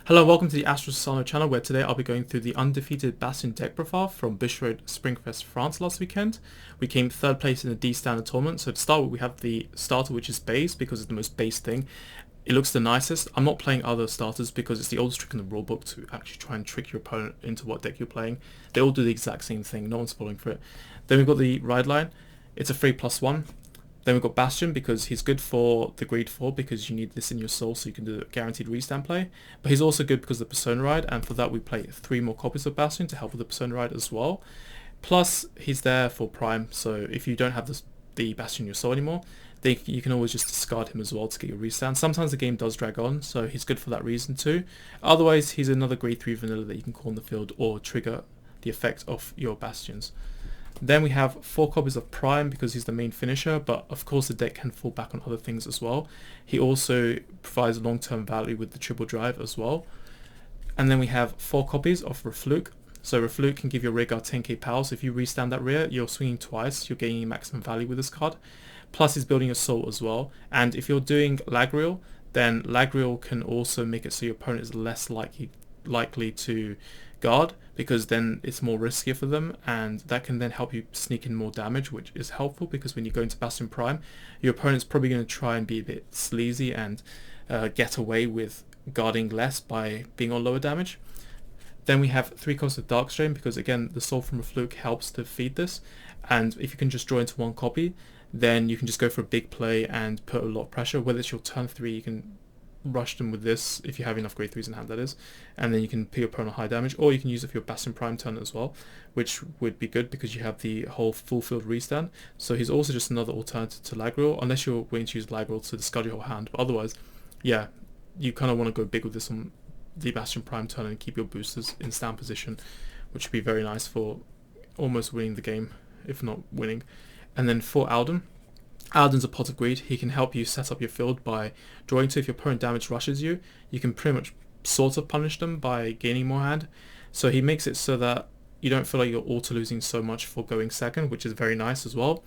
Hello, welcome to the Astro Sano channel, where today I'll be going through the Undefeated Bastion deck profile from Bushiroad Spring Fest France last weekend. We came third place in the D standard tournament. So to start with, we have the starter, which is base, because it's the most base thing. It looks the nicest. I'm not playing other starters because it's the oldest trick in the rulebook to actually try and trick your opponent into what deck you're playing. They all do the exact same thing, no one's falling for it. Then we've got the ride line. It's a free +1. Then we've got Bastion because he's good for the Greed 4 because you need this in your soul so you can do a guaranteed restand play. But he's also good because of the Persona Ride, and for that we play 3 more copies of Bastion to help with the Persona Ride as well. Plus he's there for Prime, so if you don't have the Bastion in your soul anymore, then you can always just discard him as well to get your restand. Sometimes the game does drag on, so he's good for that reason too. Otherwise he's another Greed 3 vanilla that you can call in the field or trigger the effect of your Bastions. Then we have 4 copies of Prime because he's the main finisher, but of course the deck can fall back on other things as well. He also provides long-term value with the triple drive as well. And then we have 4 copies of Refluke. So Refluke can give your rear guard 10k power, so if you restand that rear, you're swinging twice, you're gaining maximum value with this card. Plus he's building a soul as well, and if you're doing lag reel, then lag reel can also make it so your opponent is less likely to guard, because then it's more riskier for them, and that can then help you sneak in more damage, which is helpful because when you go into Bastion Prime, your opponent's probably going to try and be a bit sleazy and get away with guarding less by being on lower damage. Then we have 3 copies of Darkstrain because again the soul from Refluke helps to feed this, and if you can just draw into 1 copy, then you can just go for a big play and put a lot of pressure. Whether it's your turn 3, you can rush them with this if you have enough grade 3s in hand, that is, and then you can put your opponent on high damage, or you can use it for your Bastion Prime turn as well, which would be good because you have the whole full field restand. So he's also just another alternative to lag roll, unless you're willing to use lag roll to discard your whole hand, but otherwise, yeah, you kind of want to go big with this on the Bastion Prime turn and keep your boosters in stand position, which would be very nice for almost winning the game, if not winning. And then for Alden's a pot of greed. He can help you set up your field by drawing 2. If your opponent damage rushes you, you can pretty much sort of punish them by gaining more hand. So he makes it so that you don't feel like you're auto losing so much for going second, which is very nice as well.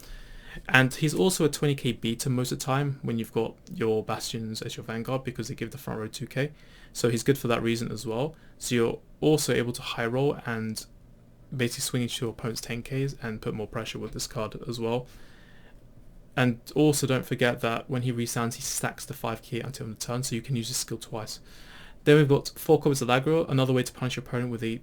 And he's also a 20k beta most of the time when you've got your Bastions as your Vanguard, because they give the front row 2k. So he's good for that reason as well. So you're also able to high roll and basically swing into your opponent's 10ks and put more pressure with this card as well. And also don't forget that when he restands, he stacks the 5k until the turn, so you can use his skill twice. Then we've got 4 copies of Aggro, another way to punish your opponent with a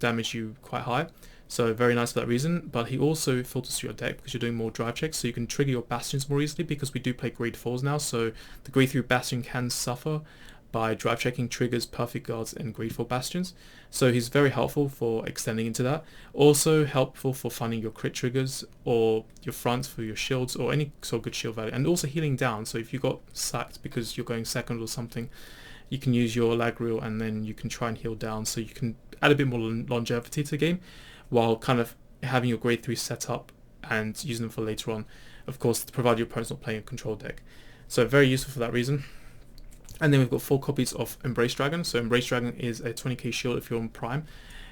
damage you quite high. So very nice for that reason, but he also filters through your deck because you're doing more drive checks, so you can trigger your Bastions more easily because we do play grade 4s now, so the grade 3 Bastion can suffer by drive checking triggers, perfect guards, and grade 4 Bastions. So he's very helpful for extending into that. Also helpful for finding your crit triggers or your fronts for your shields or any sort of good shield value. And also healing down, so if you got sacked because you're going second or something, you can use your lag reel and then you can try and heal down, so you can add a bit more longevity to the game while kind of having your grade 3 set up and using them for later on, of course, provided your opponent's not playing a control deck. So very useful for that reason. And then we've got 4 copies of Embrace Dragon. So Embrace Dragon is a 20k shield if you're on Prime.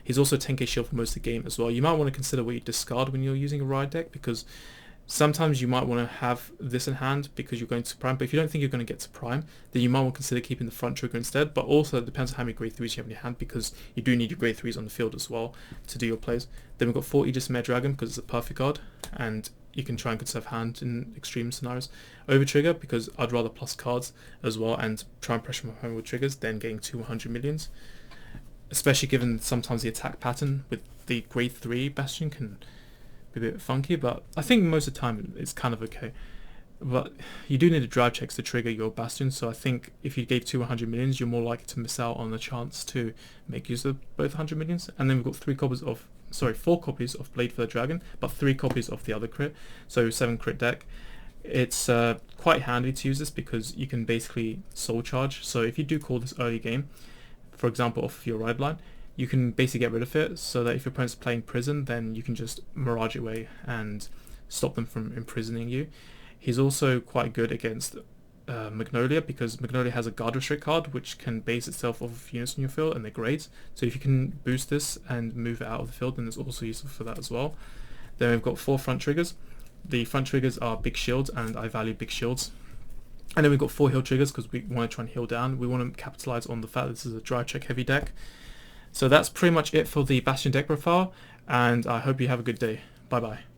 He's also a 10k shield for most of the game as well. You might want to consider what you discard when you're using a ride deck, because sometimes you might want to have this in hand because you're going to Prime, but if you don't think you're going to get to Prime, then you might want to consider keeping the front trigger instead. But also it depends on how many grade 3s you have in your hand, because you do need your grade 3s on the field as well to do your plays. Then we've got 4 Aegis Mare Dragon because it's a perfect card, and you can try and conserve hand in extreme scenarios. Over Trigger because I'd rather plus cards as well and try and pressure my opponent with triggers than getting 200 millions. Especially given sometimes the attack pattern with the grade 3 Bastion can be a bit funky, but I think most of the time it's kind of okay. But you do need the drive checks to trigger your Bastion, so I think if you gave 200 millions, you're more likely to miss out on the chance to make use of both 100 millions. And then we've got 4 copies of Blade for the Dragon, but 3 copies of the other crit, so 7 crit deck. It's quite handy to use this because you can basically soul charge. So if you do call this early game, for example off your ride line, you can basically get rid of it, so that if your opponent's playing prison, then you can just mirage it away and stop them from imprisoning you. He's also quite good against Magnolia, because Magnolia has a guard restrict card which can base itself off of units in your field, and they're great. So if you can boost this and move it out of the field, then it's also useful for that as well. Then we've got 4 front triggers. The front triggers are big shields, and I value big shields. And then we've got 4 heal triggers because we want to try and heal down. We want to capitalize on the fact that this is a dry check heavy deck. So that's pretty much it for the Bastion deck profile, and I hope you have a good day. Bye bye.